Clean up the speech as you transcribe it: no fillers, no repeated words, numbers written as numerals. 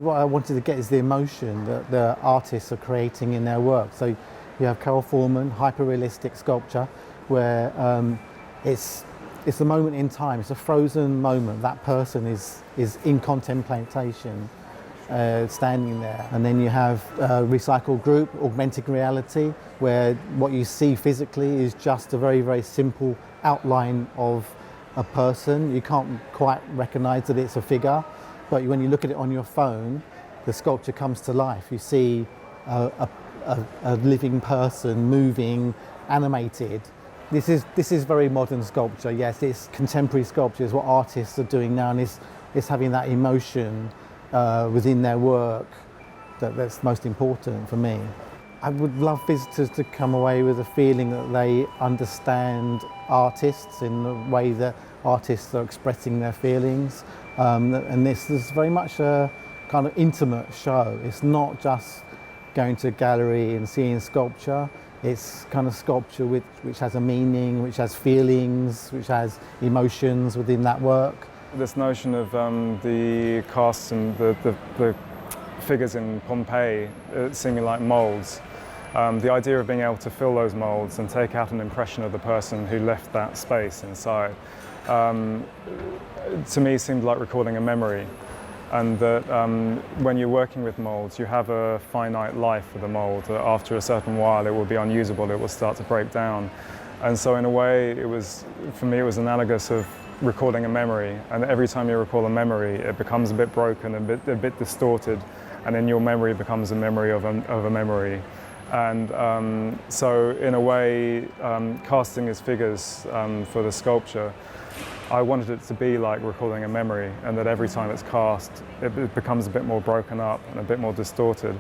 What I wanted to get is the emotion that the artists are creating in their work. So you have Carole Feuerman, hyperrealistic sculpture, where it's a moment in time. It's a frozen moment. That person is in contemplation, standing there. And then you have a recycled group, augmented reality, where what you see physically is just a very, very simple outline of a person. You can't quite recognize that it's a figure, but when you look at it on your phone, the sculpture comes to life. You see a living person moving, animated. This is very modern sculpture. Yes, it's contemporary sculpture. Is what artists are doing now, and it's having that emotion within their work that's most important for me. I would love visitors to come away with a feeling that they understand artists in the way that artists are expressing their feelings. And this is very much a kind of intimate show. It's not just going to a gallery and seeing sculpture. It's kind of sculpture which has a meaning, which has feelings, which has emotions within that work. This notion of the casts and the figures in Pompeii seeming like moulds. The idea of being able to fill those moulds and take out an impression of the person who left that space inside, to me seemed like recording a memory. And that when you're working with moulds, you have a finite life for the mould. After a certain while, it will be unusable, it will start to break down. And so in a way, for me, it was analogous of recording a memory. And every time you recall a memory, it becomes a bit broken, a bit distorted. And then your memory becomes a memory of a memory. And so in a way, casting as figures for the sculpture, I wanted it to be like recalling a memory, and that every time it's cast, it becomes a bit more broken up and a bit more distorted.